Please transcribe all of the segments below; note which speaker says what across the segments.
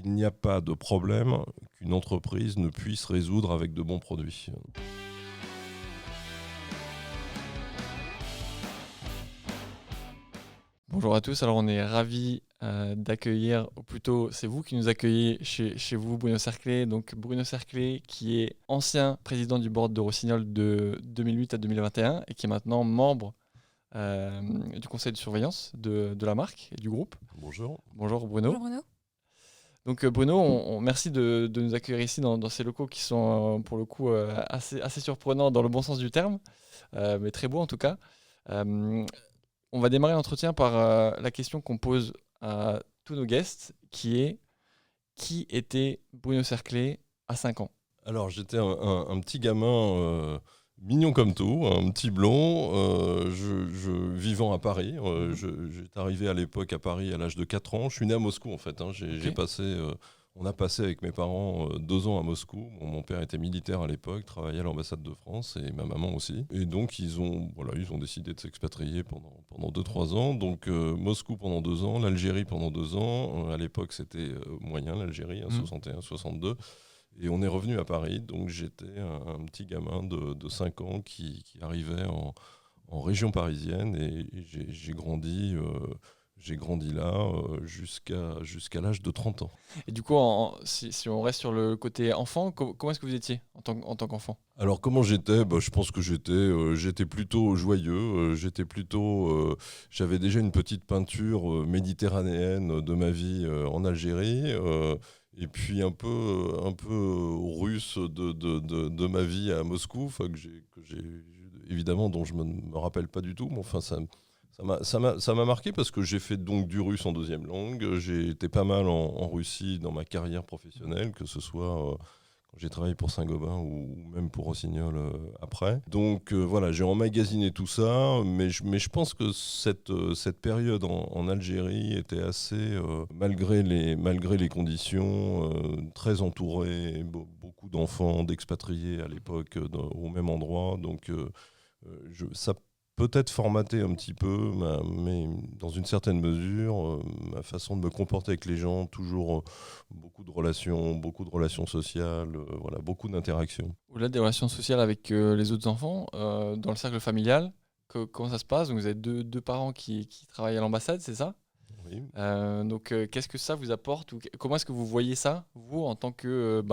Speaker 1: il n'y a pas de problème qu'une entreprise ne puisse résoudre avec de bons produits.
Speaker 2: Bonjour à tous, alors on est ravis d'accueillir, ou plutôt c'est vous qui nous accueillez chez vous, Bruno Cerclé. Donc Bruno Cerclé qui est ancien président du board de Rossignol de 2008 à 2021 et qui est maintenant membre du conseil de surveillance de la marque et du groupe.
Speaker 1: Bonjour.
Speaker 2: Bonjour Bruno.
Speaker 3: Bonjour Bruno.
Speaker 2: Donc Bruno, merci de nous accueillir ici dans ces locaux qui sont pour le coup assez surprenants dans le bon sens du terme, mais très beaux en tout cas. On va démarrer l'entretien par la question qu'on pose à tous nos guests, qui est: qui était Bruno Cerclé à 5 ans?
Speaker 1: Alors, j'étais un petit gamin mignon comme tout, un petit blond, vivant à Paris. J'étais arrivé à l'époque à Paris à l'âge de 4 ans. Je suis né à Moscou, en fait. On a passé avec mes parents 2 ans à Moscou. Mon père était militaire à l'époque, travaillait à l'ambassade de France et ma maman aussi. Et donc, ils ont décidé de s'expatrier pendant 2-3 ans. Donc, Moscou pendant 2 ans, l'Algérie pendant 2 ans. À l'époque, c'était moyen, l'Algérie, 61, 62. Et on est revenu à Paris. Donc, j'étais un petit gamin de 5 ans qui arrivait en région parisienne. Et j'ai grandi... J'ai grandi là jusqu'à l'âge de 30 ans.
Speaker 2: Et du coup, si on reste sur le côté enfant, comment est-ce que vous étiez en tant qu'enfant?
Speaker 1: Alors comment j'étais ? Je pense que j'étais plutôt joyeux. J'avais déjà une petite peinture méditerranéenne de ma vie en Algérie. Et puis un peu russe de ma vie à Moscou, évidemment, dont je ne me rappelle pas du tout, mais enfin ça m'a marqué parce que j'ai fait donc du russe en deuxième langue. J'ai été pas mal en Russie dans ma carrière professionnelle, que ce soit quand j'ai travaillé pour Saint-Gobain ou même pour Rossignol après. Donc voilà, j'ai emmagasiné tout ça, mais je pense que cette période en Algérie était assez, malgré les conditions, très entourée, beaucoup d'enfants, d'expatriés à l'époque au même endroit. Donc ça peut-être formaté un petit peu, mais dans une certaine mesure, ma façon de me comporter avec les gens, toujours beaucoup de relations sociales, voilà, beaucoup d'interactions.
Speaker 2: Au-delà des relations sociales avec les autres enfants, dans le cercle familial, comment ça se passe? Donc, vous avez deux parents qui travaillent à l'ambassade, c'est ça?
Speaker 1: Oui.
Speaker 2: Donc, qu'est-ce que ça vous apporte ou comment est-ce que vous voyez ça, vous, en tant que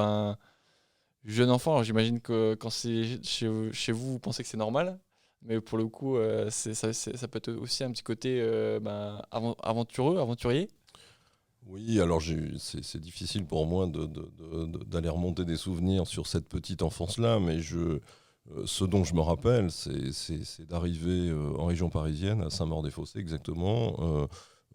Speaker 2: jeune enfant? Alors, j'imagine que quand c'est chez vous, vous pensez que c'est normal, mais pour le coup, ça peut être aussi un petit côté aventurier.
Speaker 1: Oui, alors c'est difficile pour moi d'aller remonter des souvenirs sur cette petite enfance-là, mais ce dont je me rappelle, c'est d'arriver en région parisienne, à Saint-Maur-des-Fossés exactement.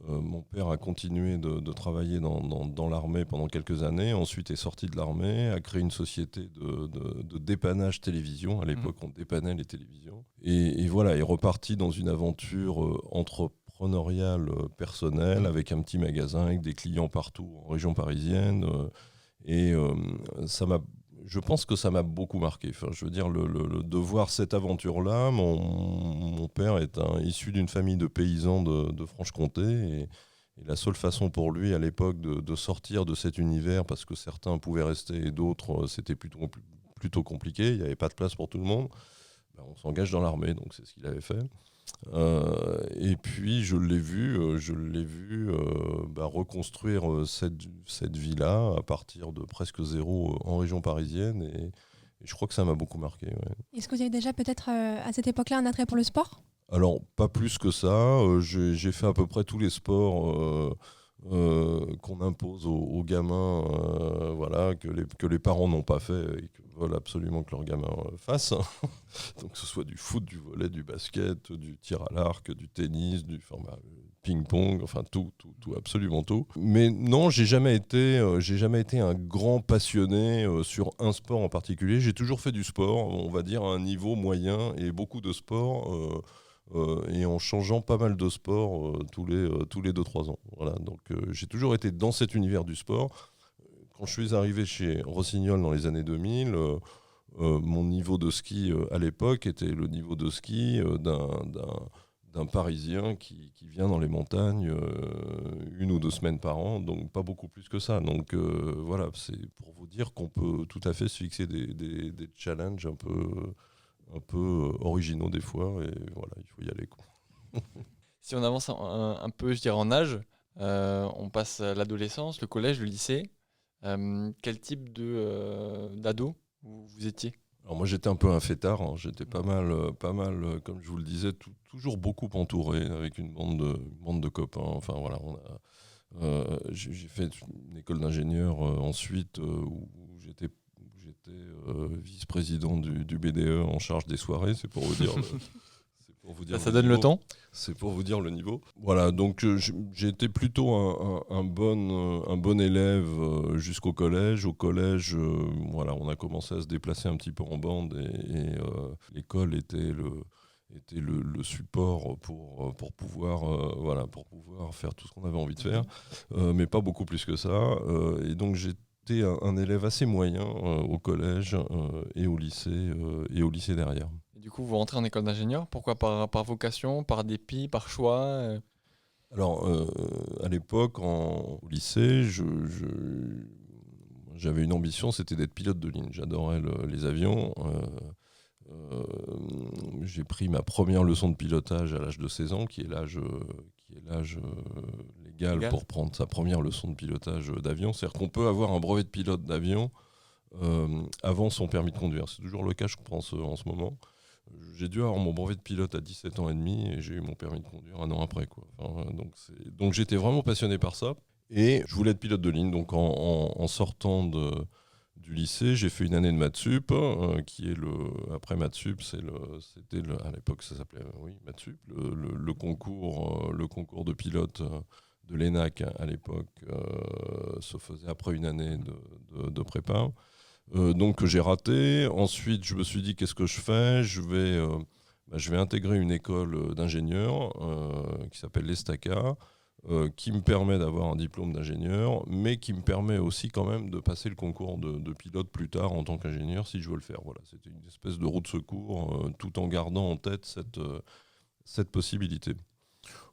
Speaker 1: Mon père a continué de travailler dans l'armée pendant quelques années, ensuite est sorti de l'armée, a créé une société de dépannage télévision. À l'époque, on dépannait les télévisions. Et voilà, est reparti dans une aventure entrepreneuriale personnelle, avec un petit magasin, avec des clients partout en région parisienne. Je pense que ça m'a beaucoup marqué. Enfin, je veux dire, de voir cette aventure-là. Mon père est issu d'une famille de paysans de Franche-Comté. Et la seule façon pour lui, à l'époque, de sortir de cet univers, parce que certains pouvaient rester et d'autres, c'était plutôt compliqué. Il n'y avait pas de place pour tout le monde. On s'engage dans l'armée, donc c'est ce qu'il avait fait. Et puis je l'ai vu reconstruire cette vie-là à partir de presque zéro en région parisienne, et je crois que ça m'a beaucoup marqué. Ouais.
Speaker 3: Est-ce que vous avez déjà peut-être à cette époque-là un attrait pour le sport?
Speaker 1: Alors pas plus que ça, j'ai fait à peu près tous les sports qu'on impose aux gamins, voilà, que les parents n'ont pas fait et que veulent absolument que leurs gamins fassent. Donc que ce soit du foot, du volley, du basket, du tir à l'arc, du tennis, du ping-pong, enfin tout, absolument tout. Mais non, j'ai jamais été un grand passionné sur un sport en particulier. J'ai toujours fait du sport, on va dire à un niveau moyen, et beaucoup de sports. Et en changeant pas mal de sports tous les 2-3 ans. Voilà. Donc j'ai toujours été dans cet univers du sport. Quand je suis arrivé chez Rossignol dans les années 2000, mon niveau de ski à l'époque était le niveau de ski d'un Parisien qui vient dans les montagnes 1 ou 2 semaines par an, donc pas beaucoup plus que ça. Donc voilà, c'est pour vous dire qu'on peut tout à fait se fixer des challenges un peu originaux des fois, et voilà, il faut y aller, quoi.
Speaker 2: Si on avance un peu, je dirais, en âge, on passe à l'adolescence, le collège, le lycée. Quel type d'ado vous étiez?
Speaker 1: Alors moi j'étais un peu un fêtard, hein. J'étais pas mal, comme je vous le disais, toujours beaucoup entouré avec une bande de copains. Enfin voilà, j'ai fait une école d'ingénieur ensuite où j'étais vice-président du BDE en charge des soirées, c'est pour vous dire. C'est pour vous dire
Speaker 2: Ça
Speaker 1: le
Speaker 2: donne le
Speaker 1: niveau.
Speaker 2: temps.
Speaker 1: C'est pour vous dire le niveau. Voilà, donc j'ai été plutôt un bon élève jusqu'au collège. Au collège, voilà, on a commencé à se déplacer un petit peu en bande et l'école était le support pour pouvoir faire tout ce qu'on avait envie de faire, mais pas beaucoup plus que ça. Et donc j'étais un élève assez moyen au collège et au lycée derrière.
Speaker 2: Et du coup, vous rentrez en école d'ingénieur. Pourquoi par vocation, par dépit, par choix
Speaker 1: Alors, à l'époque, au lycée, j'avais une ambition, c'était d'être pilote de ligne. J'adorais les avions. J'ai pris ma première leçon de pilotage à l'âge de 16 ans, qui est l'âge légal pour prendre sa première leçon de pilotage d'avion. C'est-à-dire qu'on peut avoir un brevet de pilote d'avion avant son permis de conduire. C'est toujours le cas, je pense, en ce moment. J'ai dû avoir mon brevet de pilote à 17 ans et demi et j'ai eu mon permis de conduire 1 an après, quoi. Enfin, donc j'étais vraiment passionné par ça et je voulais être pilote de ligne. Donc en sortant du lycée, j'ai fait une année de maths sup, après maths sup, à l'époque ça s'appelait maths sup, le concours de pilote de l'ENAC à l'époque se faisait après une année de prépa. Donc que j'ai raté. Ensuite, je me suis dit, qu'est-ce que je fais ? Je vais intégrer une école d'ingénieur qui s'appelle l'ESTACA, qui me permet d'avoir un diplôme d'ingénieur, mais qui me permet aussi quand même de passer le concours de pilote plus tard en tant qu'ingénieur, si je veux le faire. Voilà, c'était une espèce de roue de secours, tout en gardant en tête cette possibilité.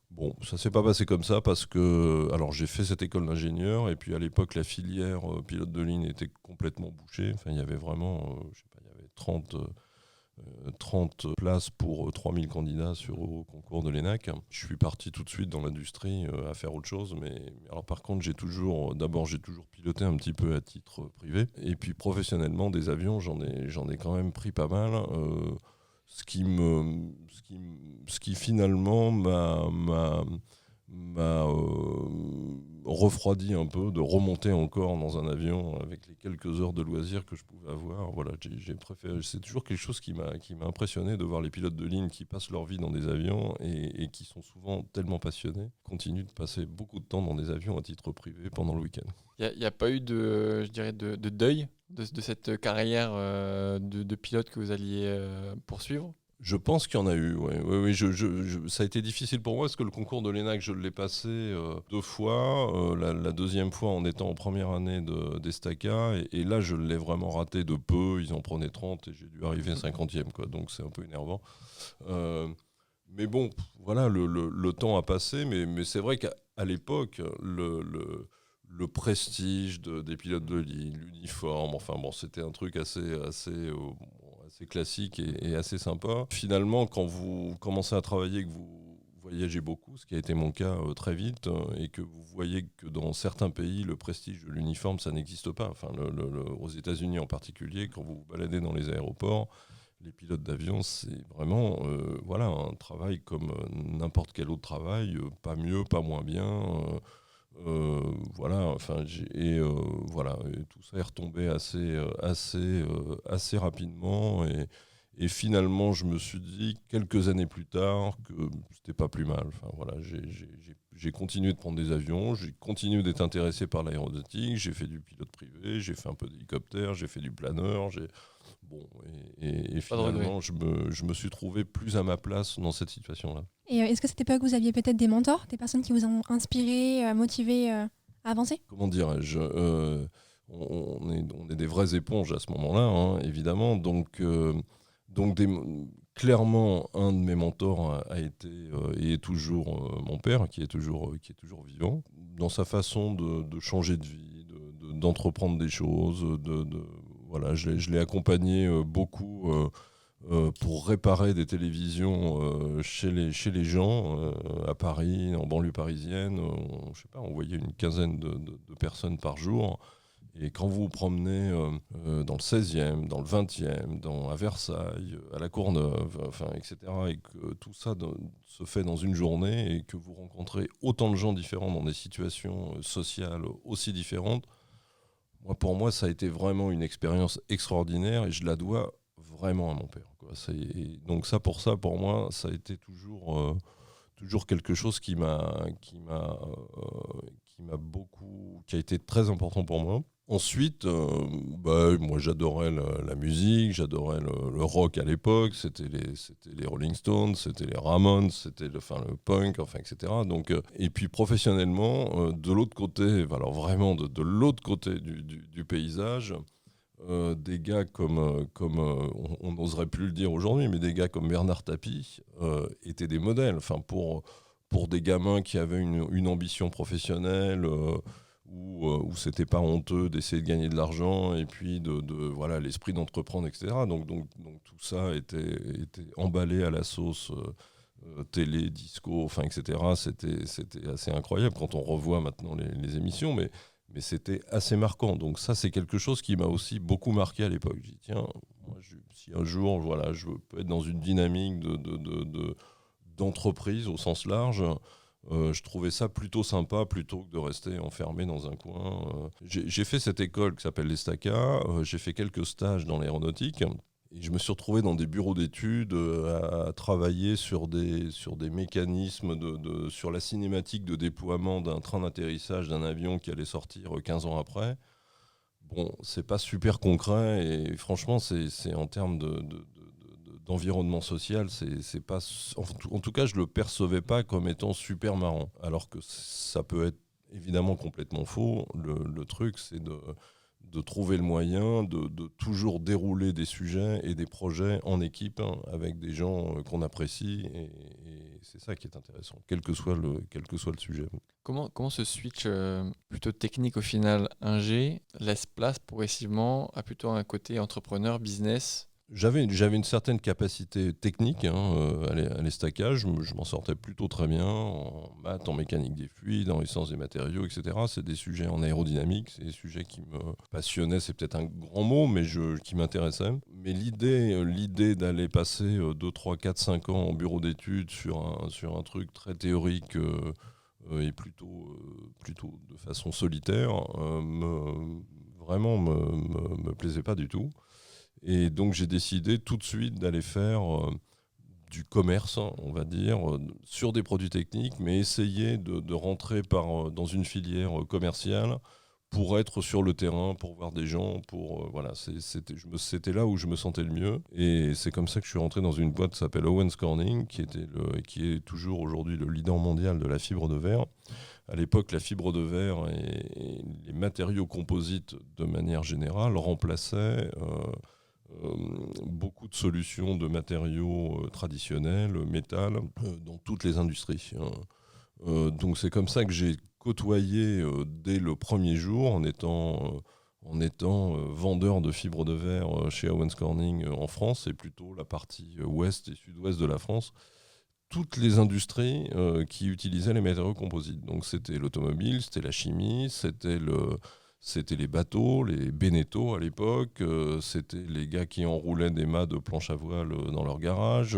Speaker 1: Bon, ça s'est pas passé comme ça parce que, alors j'ai fait cette école d'ingénieur et puis à l'époque la filière pilote de ligne était complètement bouchée. Enfin, il y avait vraiment, je sais pas, il y avait 30 places pour 3000 candidats au concours de l'ENAC. Je suis parti tout de suite dans l'industrie à faire autre chose, mais alors par contre j'ai toujours piloté un petit peu à titre privé et puis professionnellement des avions j'en ai quand même pris pas mal. Ce qui finalement m'a refroidi un peu de remonter encore dans un avion avec les quelques heures de loisirs que je pouvais avoir. Voilà, j'ai préféré. C'est toujours quelque chose qui m'a impressionné de voir les pilotes de ligne qui passent leur vie dans des avions et qui sont souvent tellement passionnés, continuent de passer beaucoup de temps dans des avions à titre privé pendant le week-end.
Speaker 2: Il n'y a pas eu de deuil de cette carrière de pilote que vous alliez poursuivre?
Speaker 1: Je pense qu'il y en a eu, ouais. Oui, ça a été difficile pour moi parce que le concours de l'ENAC, je l'ai passé 2 fois. La deuxième fois en étant en première année d'ESTACA. Et là, je l'ai vraiment raté de peu. Ils en prenaient 30 et j'ai dû arriver 50e, quoi. Donc c'est un peu énervant. Mais bon, voilà, le temps a passé. Mais c'est vrai qu'à l'époque, le prestige des pilotes de ligne, l'uniforme, enfin bon, c'était un truc assez classique et assez sympa. Finalement, quand vous commencez à travailler, que vous voyagez beaucoup, ce qui a été mon cas très vite, et que vous voyez que dans certains pays, le prestige de l'uniforme, ça n'existe pas. Enfin, aux États-Unis en particulier, quand vous vous baladez dans les aéroports, les pilotes d'avion, c'est vraiment un travail comme n'importe quel autre travail, pas mieux, pas moins bien. Voilà, et tout ça est retombé assez rapidement et finalement je me suis dit quelques années plus tard que c'était pas plus mal. Enfin voilà, j'ai continué de prendre des avions, j'ai continué d'être intéressé par l'aéronautique, j'ai fait du pilote privé, j'ai fait un peu d'hélicoptère, j'ai fait du planeur, et finalement je me suis trouvé plus à ma place dans cette situation-là.
Speaker 3: Et est-ce qu'à cette époque, vous aviez peut-être des mentors, des personnes qui vous ont inspiré, motivé à avancer ?
Speaker 1: Comment dirais-je, on est des vraies éponges à ce moment-là, hein, évidemment. Donc clairement, un de mes mentors a été et est toujours mon père, qui est toujours vivant, dans sa façon de changer de vie, d'entreprendre des choses. Voilà, je l'ai accompagné beaucoup pour réparer des télévisions chez les gens à Paris, en banlieue parisienne. Je sais pas, on voyait une quinzaine de personnes par jour. Et quand vous vous promenez dans le 16e, dans le 20e, à Versailles, à la Courneuve, etc., et que tout ça se fait dans une journée et que vous rencontrez autant de gens différents dans des situations sociales aussi différentes, pour moi, ça a été vraiment une expérience extraordinaire et je la dois vraiment à mon père, quoi. Donc pour moi, ça a été toujours quelque chose qui a été très important pour moi. Ensuite, moi j'adorais la musique, j'adorais le rock à l'époque, c'était les Rolling Stones, c'était les Ramones, c'était le punk, etc. Donc, et puis professionnellement, de l'autre côté, alors vraiment de l'autre côté du paysage, des gars comme on n'oserait plus le dire aujourd'hui, mais des gars comme Bernard Tapie étaient des modèles. Pour des gamins qui avaient une ambition professionnelle, où c'était pas honteux d'essayer de gagner de l'argent et puis voilà, l'esprit d'entreprendre, etc. Donc tout ça était emballé à la sauce télé, disco, etc. C'était assez incroyable quand on revoit maintenant les émissions, mais c'était assez marquant. Donc ça, c'est quelque chose qui m'a aussi beaucoup marqué à l'époque. Je dis, tiens, moi, si un jour, voilà, je peux être dans une dynamique d'entreprise au sens large, je trouvais ça plutôt sympa plutôt que de rester enfermé dans un coin. J'ai fait cette école qui s'appelle l'ESTACA, j'ai fait quelques stages dans l'aéronautique et je me suis retrouvé dans des bureaux d'études à travailler sur des mécanismes, sur la cinématique de déploiement d'un train d'atterrissage d'un avion qui allait sortir 15 ans après. Bon, c'est pas super concret et franchement, c'est en termes d'environnement social, c'est pas, en tout cas, je le percevais pas comme étant super marrant. Alors que ça peut être évidemment complètement faux. Le truc, c'est de trouver le moyen de toujours dérouler des sujets et des projets en équipe avec des gens qu'on apprécie et c'est ça qui est intéressant, quel que soit le sujet.
Speaker 2: Comment ce switch plutôt technique au final ingé laisse place progressivement à plutôt un côté entrepreneur, business?
Speaker 1: J'avais une certaine capacité technique à l'ESTACA, je m'en sortais plutôt très bien en maths, en mécanique des fluides, en essence des matériaux, etc. C'est des sujets en aérodynamique, c'est des sujets qui me passionnaient, c'est peut-être un grand mot, mais qui m'intéressaient. Mais l'idée d'aller passer 2, 3, 4, 5 ans en bureau d'études sur un truc très théorique et plutôt de façon solitaire, vraiment me plaisait pas du tout. Et donc j'ai décidé tout de suite d'aller faire du commerce, on va dire, sur des produits techniques, mais essayer de rentrer dans une filière commerciale pour être sur le terrain, pour voir des gens, voilà, c'était là où je me sentais le mieux. Et c'est comme ça que je suis rentré dans une boîte qui s'appelle Owens Corning, qui est toujours aujourd'hui le leader mondial de la fibre de verre. À l'époque, la fibre de verre et les matériaux composites, de manière générale, remplaçaient beaucoup de solutions de matériaux traditionnels, métal, dans toutes les industries. Donc c'est comme ça que j'ai côtoyé dès le premier jour, en étant vendeur de fibres de verre chez Owens Corning en France, et plutôt la partie ouest et sud-ouest de la France, toutes les industries qui utilisaient les matériaux composites. Donc c'était l'automobile, c'était la chimie, c'était les bateaux, les Beneteau à l'époque, c'était les gars qui enroulaient des mâts de planche à voile dans leur garage,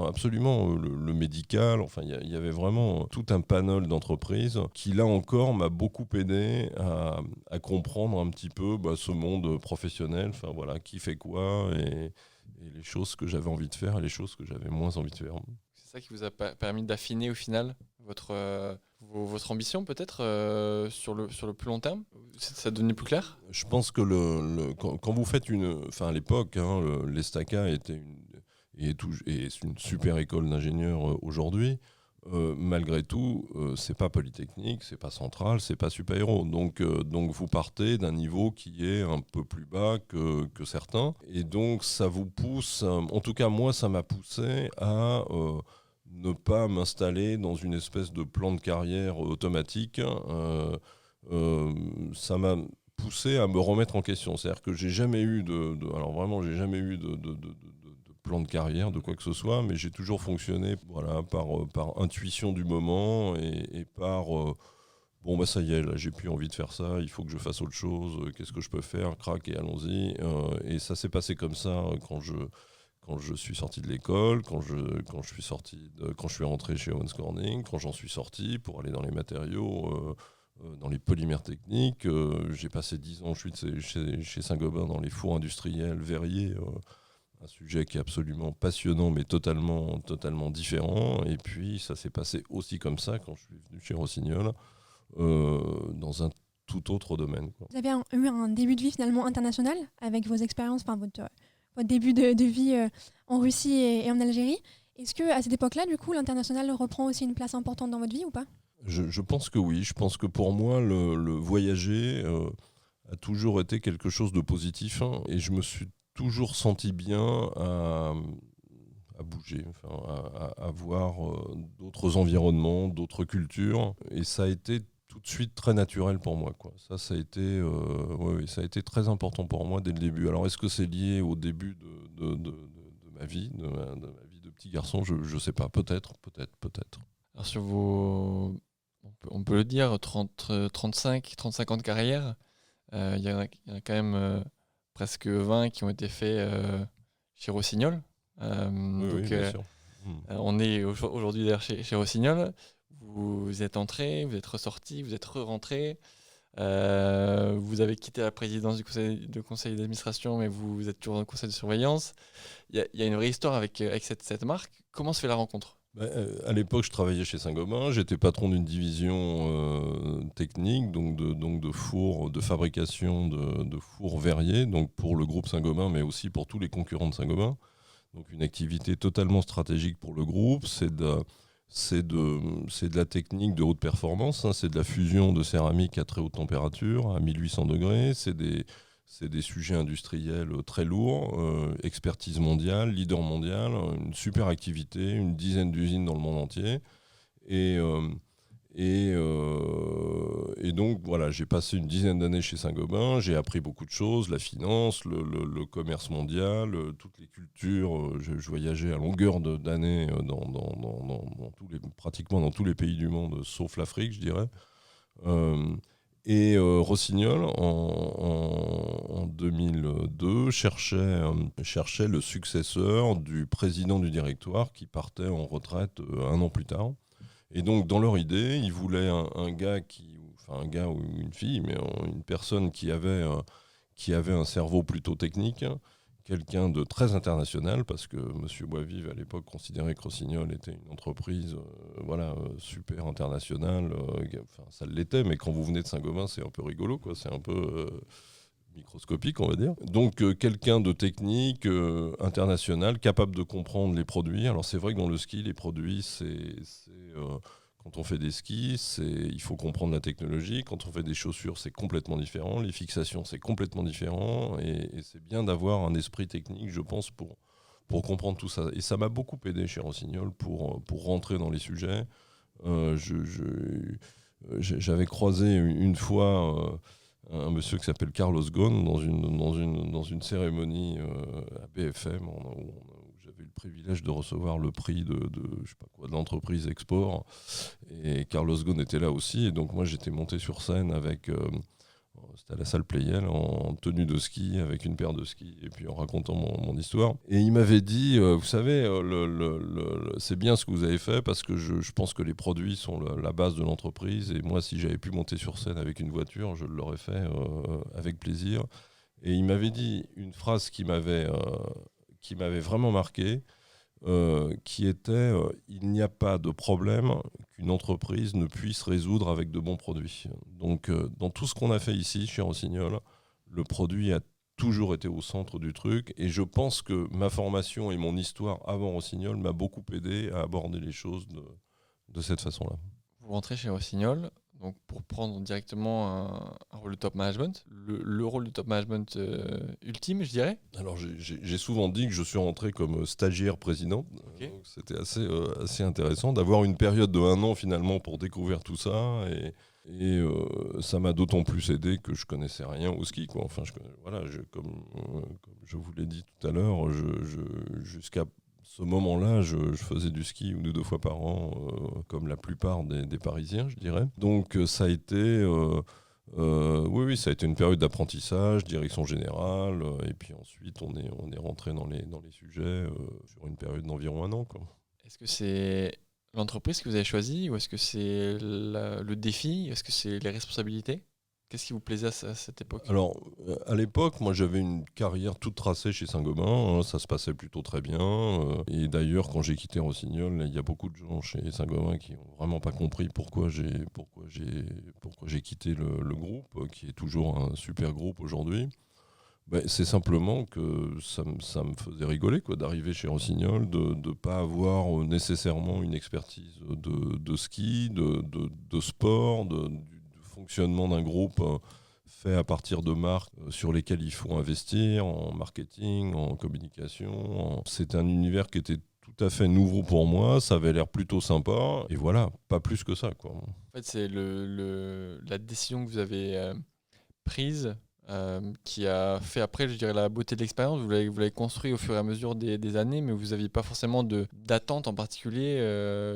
Speaker 1: absolument le médical, il y avait vraiment tout un panel d'entreprises qui là encore m'a beaucoup aidé à comprendre un petit peu ce monde professionnel, voilà, qui fait quoi et les choses que j'avais envie de faire et les choses que j'avais moins envie de faire.
Speaker 2: C'est ça qui vous a permis d'affiner au final votre ambition peut-être sur le plus long terme? Ça devenait plus clair?
Speaker 1: Je pense que quand vous faites à l'époque, l'ESTACA est une super école d'ingénieurs aujourd'hui. malgré tout, c'est pas Polytechnique, c'est pas Centrale, c'est pas Super Héros. Donc vous partez d'un niveau qui est un peu plus bas que certains. Et donc ça vous pousse, en tout cas moi ça m'a poussé à ne pas m'installer dans une espèce de plan de carrière automatique. Ça m'a poussé à me remettre en question. C'est-à-dire que j'ai jamais eu alors vraiment j'ai jamais eu de plan de carrière, de quoi que ce soit, mais j'ai toujours fonctionné par intuition du moment et par bon bah ça y est, là j'ai plus envie de faire ça, il faut que je fasse autre chose, qu'est-ce que je peux faire, crac et allons-y. Et ça s'est passé comme ça quand je suis sorti de l'école, quand je suis rentré chez Owens Corning, quand j'en suis sorti pour aller dans les matériaux, dans les polymères techniques. J'ai passé 10 ans chez Saint-Gobain dans les fours industriels verriers, un sujet qui est absolument passionnant mais totalement différent. Et puis ça s'est passé aussi comme ça quand je suis venu chez Rossignol, dans un tout autre domaine, quoi.
Speaker 3: Vous avez eu un début de vie finalement international avec vos expériences, enfin votre début de vie en Russie et en Algérie. Est-ce qu'à cette époque-là, du coup, l'international reprend aussi une place importante dans votre vie ou pas ?
Speaker 1: Je pense que oui. Je pense que pour moi, le voyager a toujours été quelque chose de positif, hein, et je me suis toujours senti bien à bouger, enfin, à voir d'autres environnements, d'autres cultures. Et ça a été tout de suite très naturel pour moi, quoi. Ça a été, ça a été très important pour moi dès le début. Alors, est-ce que c'est lié au début de ma vie, de ma vie de petit garçon ? Je ne sais pas. Peut-être.
Speaker 2: Alors sur on peut le dire, 35 ans de carrière, il y en a quand même presque 20 qui ont été faits chez Rossignol.
Speaker 1: Oui, bien sûr.
Speaker 2: On est aujourd'hui d'ailleurs chez Rossignol. Vous êtes entré, vous êtes ressorti, vous êtes re-rentré. Vous avez quitté la présidence du conseil d'administration, mais vous êtes toujours dans le conseil de surveillance. Il y a une vraie histoire avec cette marque. Comment se fait la rencontre ?
Speaker 1: À l'époque, je travaillais chez Saint-Gobain. J'étais patron d'une division technique, donc de fours, de fabrication de fours verriers, donc pour le groupe Saint-Gobain, mais aussi pour tous les concurrents de Saint-Gobain. Donc une activité totalement stratégique pour le groupe. C'est de la technique de haute performance, hein. C'est de la fusion de céramique à très haute température, à 1800 degrés. C'est des sujets industriels très lourds, expertise mondiale, leader mondial, une super activité, une dizaine d'usines dans le monde entier. Et donc voilà, j'ai passé une dizaine d'années chez Saint-Gobain, j'ai appris beaucoup de choses, la finance, le commerce mondial, toutes les cultures. Je voyageais à longueur d'années pratiquement dans tous les pays du monde, sauf l'Afrique, je dirais. Rossignol, en 2002, cherchait le successeur du président du directoire qui partait en retraite un an plus tard. Et donc, dans leur idée, ils voulaient un gars un gars ou une fille, mais une personne qui avait un cerveau plutôt technique, quelqu'un de très international, parce que M. Boisvive, à l'époque, considérait que Rossignol était une entreprise super internationale. Ça l'était, mais quand vous venez de Saint-Gobain, c'est un peu rigolo, quoi. C'est un peu microscopique, on va dire. Donc, quelqu'un de technique, international, capable de comprendre les produits. Alors, c'est vrai que dans le ski, les produits, quand on fait des skis, il faut comprendre la technologie. Quand on fait des chaussures, c'est complètement différent. Les fixations, c'est complètement différent. Et c'est bien d'avoir un esprit technique, je pense, pour comprendre tout ça. Et ça m'a beaucoup aidé chez Rossignol pour rentrer dans les sujets. J'avais croisé une fois un monsieur qui s'appelle Carlos Ghosn dans une cérémonie à BFM où j'avais eu le privilège de recevoir le prix de l'entreprise Export, et Carlos Ghosn était là aussi, et donc moi j'étais monté sur scène avec c'était à la salle Playel en tenue de ski avec une paire de skis et puis en racontant mon histoire, et il m'avait dit vous savez c'est bien ce que vous avez fait parce que je pense que les produits sont la base de l'entreprise, et moi si j'avais pu monter sur scène avec une voiture je l'aurais fait avec plaisir. Et il m'avait dit une phrase qui m'avait vraiment marqué, qui était il n'y a pas de problème qu'une entreprise ne puisse résoudre avec de bons produits. Donc dans tout ce qu'on a fait ici chez Rossignol, le produit a toujours été au centre du truc, et je pense que ma formation et mon histoire avant Rossignol m'a beaucoup aidé à aborder les choses de cette façon-là.
Speaker 2: Vous rentrez chez Rossignol, donc pour prendre directement un rôle de top management, le rôle de top management ultime, je dirais.
Speaker 1: Alors j'ai souvent dit que je suis rentré comme stagiaire président.
Speaker 2: Ok.
Speaker 1: Donc c'était assez intéressant d'avoir une période de 1 an finalement pour découvrir tout ça. Et ça m'a d'autant plus aidé que je connaissais rien au ski, quoi. Enfin, comme je vous l'ai dit tout à l'heure, jusqu'à ce moment-là, je faisais du ski 1 ou 2 fois par an, comme la plupart des Parisiens, je dirais. Donc ça a été, oui, ça a été une période d'apprentissage, direction générale, et puis ensuite on est rentré dans les sujets sur une période d'environ 1 an, quoi.
Speaker 2: Est-ce que c'est l'entreprise que vous avez choisie ou est-ce que c'est le défi? Est-ce que c'est les responsabilités? Qu'est-ce qui vous plaisait à cette époque?
Speaker 1: Alors, à l'époque, moi j'avais une carrière toute tracée chez Saint-Gobain, hein, ça se passait plutôt très bien. Et d'ailleurs, quand j'ai quitté Rossignol, il y a beaucoup de gens chez Saint-Gobain qui n'ont vraiment pas compris pourquoi j'ai quitté le groupe, qui est toujours un super groupe aujourd'hui. C'est simplement que ça me faisait rigoler, quoi, d'arriver chez Rossignol, de ne pas avoir nécessairement une expertise de ski, de sport, du fonctionnement d'un groupe fait à partir de marques sur lesquelles il faut investir en marketing, en communication. C'est un univers qui était tout à fait nouveau pour moi, ça avait l'air plutôt sympa, et voilà, pas plus que ça, quoi.
Speaker 2: En fait, c'est la décision que vous avez prise qui a fait après, je dirais, la beauté de l'expérience. Vous l'avez construit au fur et à mesure des années, mais vous n'aviez pas forcément d'attente en particulier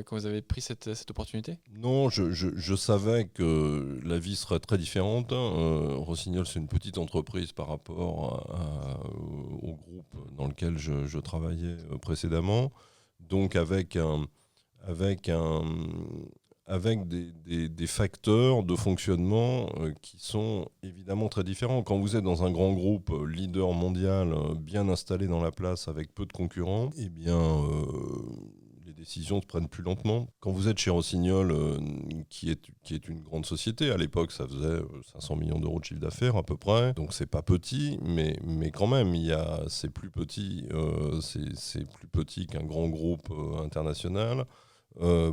Speaker 2: quand vous avez pris cette opportunité?
Speaker 1: Non, je savais que la vie serait très différente. Rossignol, c'est une petite entreprise par rapport au groupe dans lequel je travaillais précédemment. Donc avec des facteurs de fonctionnement qui sont évidemment très différents. Quand vous êtes dans un grand groupe leader mondial, bien installé dans la place avec peu de concurrents, eh bien, les décisions se prennent plus lentement. Quand vous êtes chez Rossignol, qui est une grande société, à l'époque ça faisait 500 millions d'euros de chiffre d'affaires à peu près, donc c'est pas petit, mais quand même, c'est plus petit, c'est plus petit qu'un grand groupe international.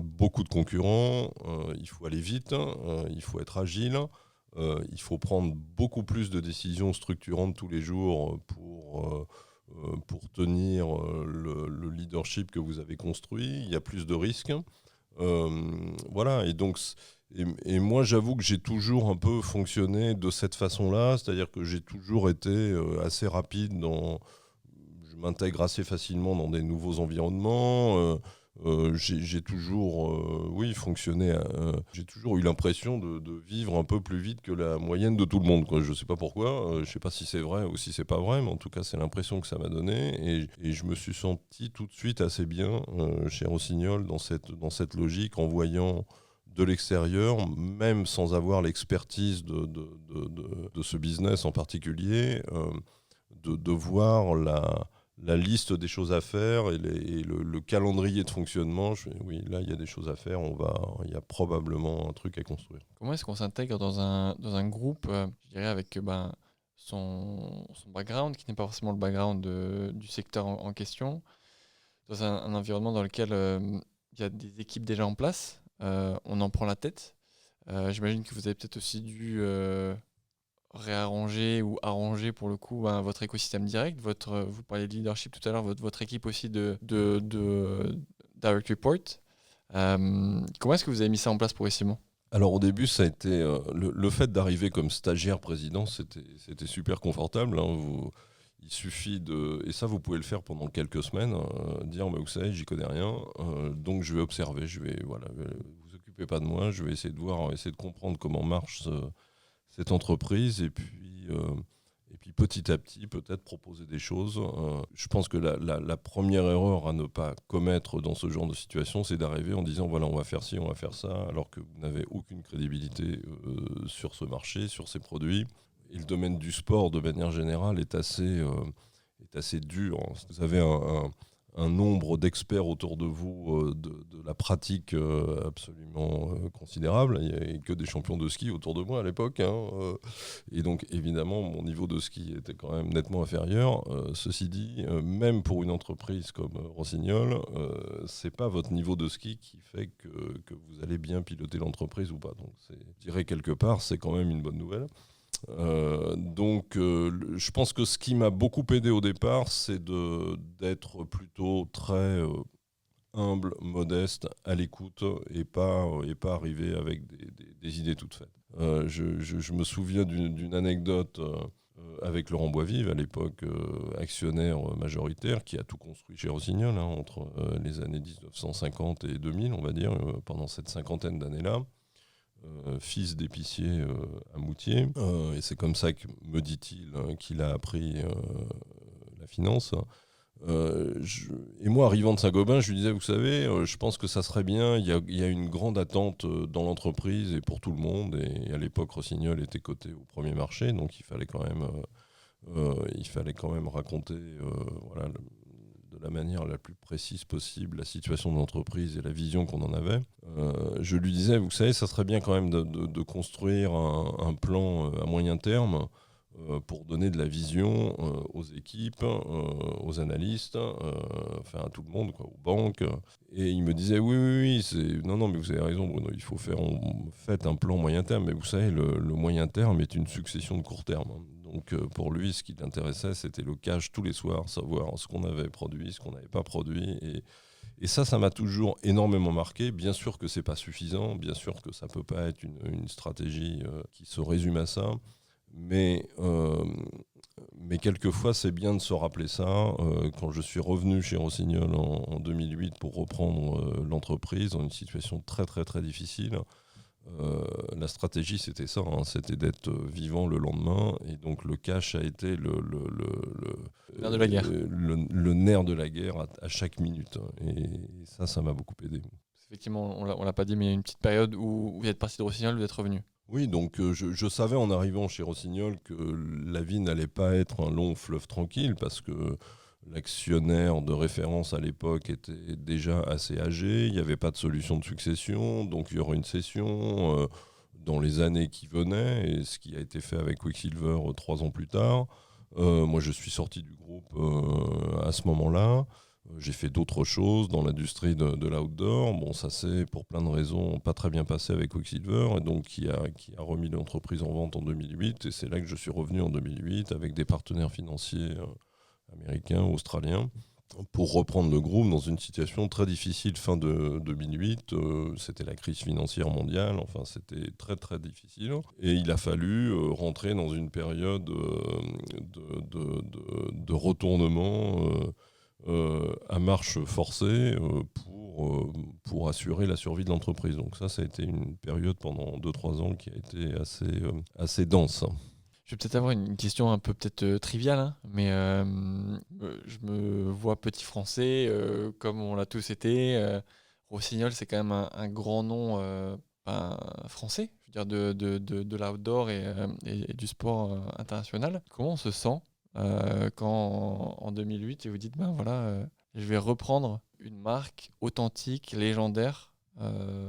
Speaker 1: Beaucoup de concurrents, il faut aller vite, il faut être agile, il faut prendre beaucoup plus de décisions structurantes tous les jours pour tenir le leadership que vous avez construit. Il y a plus de risques. Voilà, et donc et moi j'avoue que j'ai toujours un peu fonctionné de cette façon-là, c'est-à-dire que j'ai toujours été assez rapide je m'intègre assez facilement dans des nouveaux environnements. J'ai toujours fonctionné. J'ai toujours eu l'impression de vivre un peu plus vite que la moyenne de tout le monde, quoi. Je ne sais pas pourquoi, je ne sais pas si c'est vrai ou si c'est pas vrai, mais en tout cas c'est l'impression que ça m'a donné. Et je me suis senti tout de suite assez bien chez Rossignol dans cette logique, en voyant de l'extérieur, même sans avoir l'expertise de ce business en particulier, de voir la liste des choses à faire et le calendrier de fonctionnement. Oui, là, il y a des choses à faire, il y a probablement un truc à construire.
Speaker 2: Comment est-ce qu'on s'intègre dans un groupe, je dirais, avec son background, qui n'est pas forcément le background du secteur en question, dans un environnement dans lequel il y a des équipes déjà en place, on en prend la tête. J'imagine que vous avez peut-être aussi dû réarranger ou arranger pour le coup votre écosystème direct, vous parliez de leadership tout à l'heure, votre équipe aussi de direct report. Comment est-ce que vous avez mis ça en place progressivement?
Speaker 1: Alors au début, ça a été le fait d'arriver comme stagiaire président, c'était super confortable, hein. Il suffit et ça vous pouvez le faire pendant quelques semaines, dire mais vous savez, j'y connais rien, donc je vais observer, vous occupez pas de moi, je vais essayer de comprendre comment marche cette entreprise, et puis petit à petit peut-être proposer des choses. Je pense que la première erreur à ne pas commettre dans ce genre de situation, c'est d'arriver en disant voilà, on va faire ci, on va faire ça, alors que vous n'avez aucune crédibilité sur ce marché, sur ces produits. Et le domaine du sport, de manière générale, est assez dur. Vous avez un nombre d'experts autour de vous de la pratique absolument considérable. Il n'y avait que des champions de ski autour de moi à l'époque. Et donc, évidemment, mon niveau de ski était quand même nettement inférieur. Ceci dit, même pour une entreprise comme Rossignol, ce n'est pas votre niveau de ski qui fait que vous allez bien piloter l'entreprise ou pas. Donc, je dirais quelque part, c'est quand même une bonne nouvelle. Je pense que ce qui m'a beaucoup aidé au départ, c'est d'être plutôt très humble, modeste, à l'écoute et pas arriver avec des idées toutes faites. Je me souviens d'une anecdote avec Laurent Boisvive, à l'époque actionnaire majoritaire, qui a tout construit chez Rossignol entre les années 1950 et 2000, on va dire, pendant cette cinquantaine d'années-là. Fils d'épicier à Moutier. Et c'est comme ça que, me dit-il, qu'il a appris la finance. Et moi, arrivant de Saint-Gobain, je lui disais, vous savez, je pense que ça serait bien, il y a une grande attente dans l'entreprise et pour tout le monde. Et à l'époque, Rossignol était coté au premier marché, donc il fallait quand même raconter voilà, de la manière la plus précise possible la situation de l'entreprise et la vision qu'on en avait. Je lui disais, vous savez, ça serait bien quand même de construire un plan à moyen terme pour donner de la vision aux équipes, aux analystes, enfin à tout le monde, quoi, aux banques. Et il me disait, oui, non, mais vous avez raison, Bruno, il faut faites un plan moyen terme, mais vous savez, le moyen terme est une succession de court terme. Donc pour lui, ce qui l'intéressait, c'était le cash tous les soirs, savoir ce qu'on avait produit, ce qu'on n'avait pas produit. Et ça m'a toujours énormément marqué. Bien sûr que c'est pas suffisant, bien sûr que ça peut pas être une stratégie qui se résume à ça. Mais quelquefois, c'est bien de se rappeler ça. Quand je suis revenu chez Rossignol en 2008 pour reprendre l'entreprise dans une situation très, très, très difficile, la stratégie, c'était ça, c'était d'être vivant le lendemain. Et donc, le cash a été le
Speaker 2: nerf de la guerre.
Speaker 1: Le nerf de la guerre à chaque minute. Et ça m'a beaucoup aidé.
Speaker 2: Effectivement, on l'a pas dit, mais il y a une petite période où vous êtes parti de Rossignol, vous êtes revenu.
Speaker 1: Oui, donc je savais en arrivant chez Rossignol que la vie n'allait pas être un long fleuve tranquille parce que l'actionnaire de référence à l'époque était déjà assez âgé, il n'y avait pas de solution de succession, donc il y aurait une cession dans les années qui venaient, et ce qui a été fait avec Quicksilver 3 ans plus tard. Moi, je suis sorti du groupe à ce moment-là. J'ai fait d'autres choses dans l'industrie de l'outdoor. Bon, ça s'est, pour plein de raisons, pas très bien passé avec Quicksilver, et donc qui a remis l'entreprise en vente en 2008. Et c'est là que je suis revenu en 2008 avec des partenaires financiers américains, australiens, pour reprendre le groupe dans une situation très difficile fin de 2008. C'était la crise financière mondiale, enfin c'était très très difficile. Et il a fallu rentrer dans une période de retournement à marche forcée pour assurer la survie de l'entreprise. Donc ça a été une période pendant 2-3 ans qui a été assez dense.
Speaker 2: Je vais peut-être avoir une question un peu peut-être triviale, hein, mais je me vois petit français, comme on l'a tous été. Rossignol, c'est quand même un grand nom français, je veux dire, de l'outdoor et du sport international. Comment on se sent quand en 2008 et vous dites, ben voilà, je vais reprendre une marque authentique, légendaire,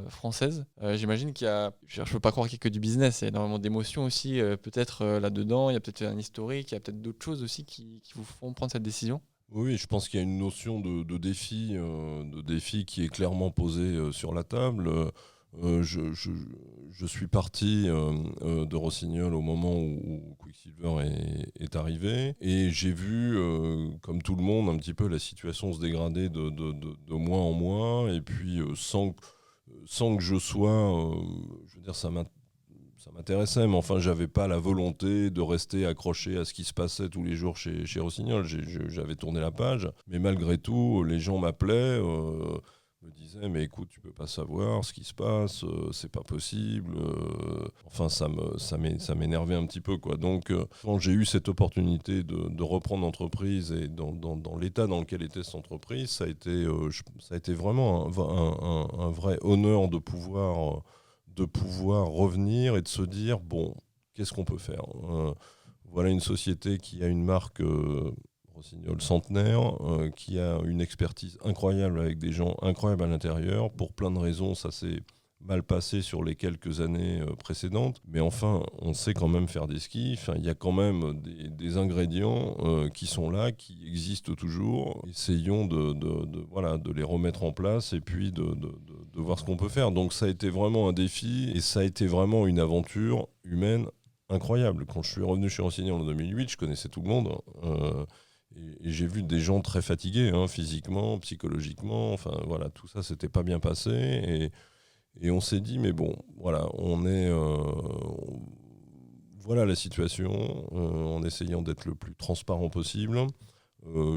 Speaker 2: française. J'imagine qu'il y a, je ne peux pas croire qu'il y ait que du business, il y a énormément d'émotions aussi, peut-être là-dedans, il y a peut-être un historique, il y a peut-être d'autres choses aussi qui vous font prendre cette décision.
Speaker 1: Oui, je pense qu'il y a une notion de défi qui est clairement posée sur la table. Je suis parti de Rossignol au moment où Quicksilver est arrivé, et j'ai vu, comme tout le monde, un petit peu la situation se dégrader de mois en mois, et puis sans que je sois, je veux dire, ça m'intéressait, mais enfin, j'avais pas la volonté de rester accroché à ce qui se passait tous les jours chez Rossignol. J'avais tourné la page, mais malgré tout, les gens m'appelaient, me disaient, mais écoute, tu peux pas savoir ce qui se passe, c'est pas possible. Enfin, ça m'énervait un petit peu, quoi. Donc, quand j'ai eu cette opportunité de reprendre l'entreprise et dans l'état dans lequel était cette entreprise, ça a été vraiment un vrai honneur de pouvoir revenir et de se dire, bon, qu'est-ce qu'on peut faire ? Voilà une société qui a une marque Rossignol centenaire, qui a une expertise incroyable avec des gens incroyables à l'intérieur. Pour plein de raisons, ça s'est mal passé sur les quelques années précédentes. Mais enfin, on sait quand même faire des skis. Enfin, il y a quand même des ingrédients qui sont là, qui existent toujours. Essayons de les remettre en place et puis de voir ce qu'on peut faire. Donc ça a été vraiment un défi et ça a été vraiment une aventure humaine incroyable. Quand je suis revenu chez Rossignol en 2008, je connaissais tout le monde. Et j'ai vu des gens très fatigués, physiquement, psychologiquement. Enfin, voilà, tout ça, c'était pas bien passé. Et on s'est dit, mais bon, voilà, voilà la situation, en essayant d'être le plus transparent possible.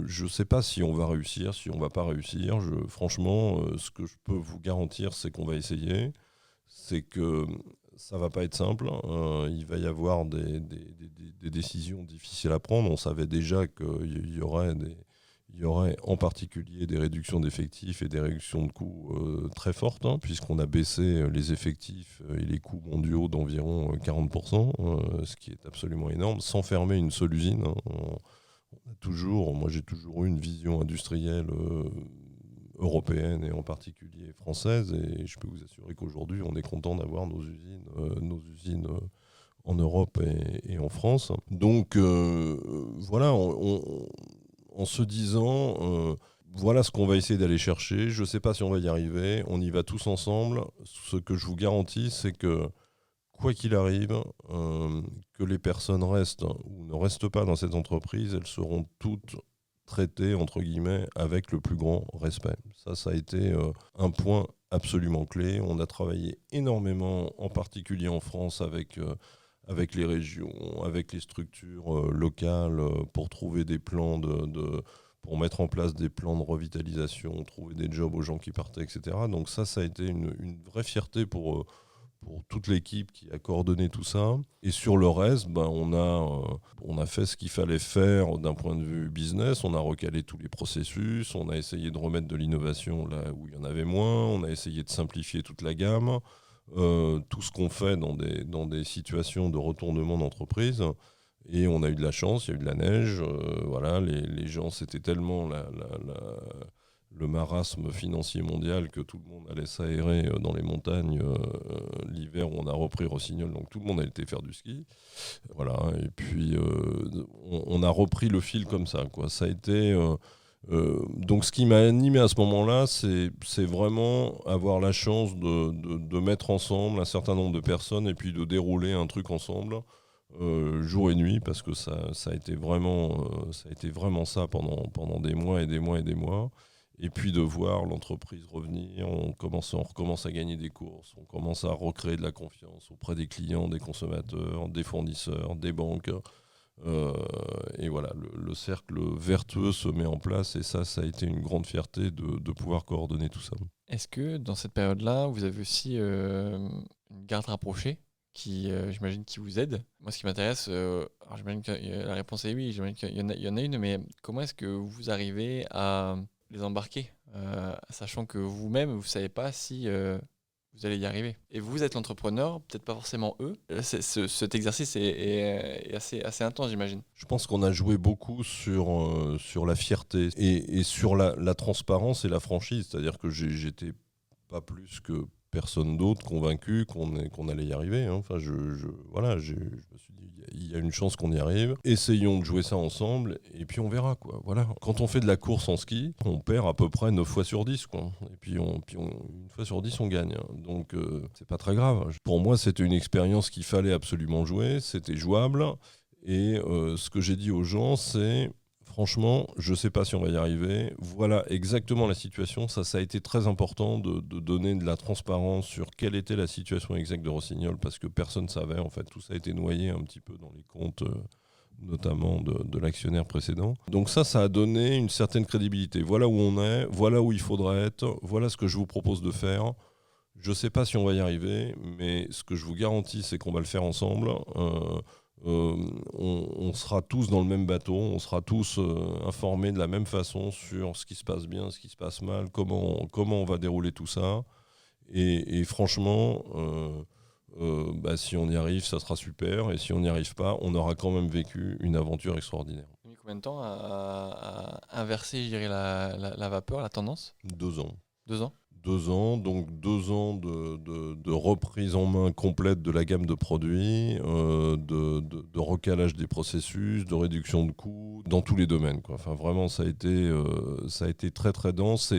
Speaker 1: Je ne sais pas si on va réussir, si on ne va pas réussir. Franchement, ce que je peux vous garantir, c'est qu'on va essayer. C'est que ça ne va pas être simple. Il va y avoir des décisions difficiles à prendre. On savait déjà qu'il y aurait en particulier des réductions d'effectifs et des réductions de coûts très fortes, puisqu'on a baissé les effectifs et les coûts mondiaux d'environ 40%, ce qui est absolument énorme, sans fermer une seule usine. Moi j'ai toujours eu une vision industrielle européenne et en particulier française, et je peux vous assurer qu'aujourd'hui on est content d'avoir nos usines en Europe et en France. Donc voilà, en se disant, voilà ce qu'on va essayer d'aller chercher. Je ne sais pas si on va y arriver. On y va tous ensemble. Ce que je vous garantis, c'est que, quoi qu'il arrive, que les personnes restent ou ne restent pas dans cette entreprise, elles seront toutes traitées, entre guillemets, avec le plus grand respect. Ça a été un point absolument clé. On a travaillé énormément, en particulier en France, avec les régions, avec les structures locales, pour trouver des plans pour mettre en place des plans de revitalisation, trouver des jobs aux gens qui partaient, etc. Donc ça a été une vraie fierté pour toute l'équipe qui a coordonné tout ça. Et sur le reste, on a fait ce qu'il fallait faire d'un point de vue business. On a recalé tous les processus, on a essayé de remettre de l'innovation là où il y en avait moins, on a essayé de simplifier toute la gamme. Tout ce qu'on fait dans des situations de retournement d'entreprise. Et on a eu de la chance, il y a eu de la neige. Voilà, les gens, c'était tellement le marasme financier mondial que tout le monde allait s'aérer dans les montagnes l'hiver où on a repris Rossignol. Donc tout le monde a été faire du ski. Voilà, et puis on a repris le fil comme ça, quoi. Ça a été... donc ce qui m'a animé à ce moment-là, c'est vraiment avoir la chance de mettre ensemble un certain nombre de personnes et puis de dérouler un truc ensemble jour et nuit, parce que ça a été vraiment ça pendant des mois et des mois et des mois. Et puis de voir l'entreprise revenir, on recommence à gagner des courses, on commence à recréer de la confiance auprès des clients, des consommateurs, des fournisseurs, des banques. Et voilà, le cercle vertueux se met en place, et ça a été une grande fierté de pouvoir coordonner tout ça.
Speaker 2: Est-ce que dans cette période-là, vous avez aussi une garde rapprochée qui, j'imagine, qui vous aide? Moi, ce qui m'intéresse, alors j'imagine que la réponse est oui, j'imagine qu'il y en a une, mais comment est-ce que vous arrivez à les embarquer, sachant que vous-même, vous ne savez pas si vous allez y arriver. Et vous êtes l'entrepreneur, peut-être pas forcément eux. Cet exercice est assez intense, j'imagine.
Speaker 1: Je pense qu'on a joué beaucoup sur la fierté et sur la transparence et la franchise. C'est-à-dire que j'étais pas plus que personne d'autre convaincu qu'on allait y arriver. Enfin, je me suis dit, il y a une chance qu'on y arrive. Essayons de jouer ça ensemble et puis on verra, quoi. Voilà. Quand on fait de la course en ski, on perd à peu près 9 fois sur 10, quoi. Et puis une fois sur 10, on gagne. Donc c'est pas très grave. Pour moi, c'était une expérience qu'il fallait absolument jouer. C'était jouable. Et ce que j'ai dit aux gens, c'est... Franchement, je ne sais pas si on va y arriver. Voilà exactement la situation. Ça a été très important de donner de la transparence sur quelle était la situation exacte de Rossignol, parce que personne ne savait. En fait, tout ça a été noyé un petit peu dans les comptes, notamment de l'actionnaire précédent. Donc ça a donné une certaine crédibilité. Voilà où on est, voilà où il faudrait être, voilà ce que je vous propose de faire. Je ne sais pas si on va y arriver, mais ce que je vous garantis, c'est qu'on va le faire ensemble. On sera tous dans le même bateau, on sera tous informés de la même façon sur ce qui se passe bien, ce qui se passe mal, comment on va dérouler tout ça. Et franchement, si on y arrive, ça sera super. Et si on n'y arrive pas, on aura quand même vécu une aventure extraordinaire.
Speaker 2: combien de temps à inverser, je dirais, la vapeur, la tendance?
Speaker 1: 2 ans.
Speaker 2: 2 ans?
Speaker 1: 2 ans, donc 2 ans de reprise en main complète de la gamme de produits, de recalage des processus, de réduction de coûts, dans tous les domaines, quoi. Enfin, vraiment, ça a été très très dense.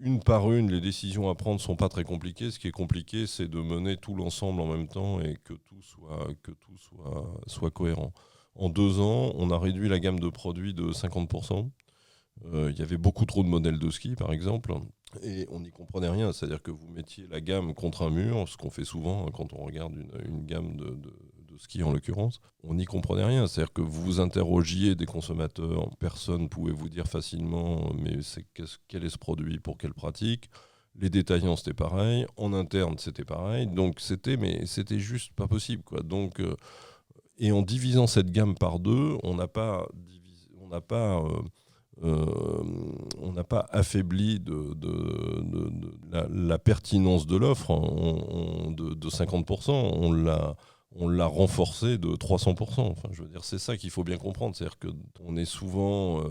Speaker 1: Une par une, les décisions à prendre ne sont pas très compliquées. Ce qui est compliqué, c'est de mener tout l'ensemble en même temps et que tout soit cohérent. En 2 ans, on a réduit la gamme de produits de 50%. Il y avait beaucoup trop de modèles de ski, par exemple, et on n'y comprenait rien. C'est-à-dire que vous mettiez la gamme contre un mur, ce qu'on fait souvent quand on regarde une gamme de ski en l'occurrence. On n'y comprenait rien. C'est-à-dire que vous interrogiez des consommateurs, personne ne pouvait vous dire facilement mais quel est ce produit pour quelle pratique. Les détaillants, c'était pareil. En interne, c'était pareil. Donc c'était juste pas possible, quoi. Donc, et en divisant cette gamme par deux, on n'a pas affaibli la pertinence de l'offre de 50%, on l'a renforcé de 300%. Enfin, je veux dire, c'est ça qu'il faut bien comprendre. C'est-à-dire qu'on est souvent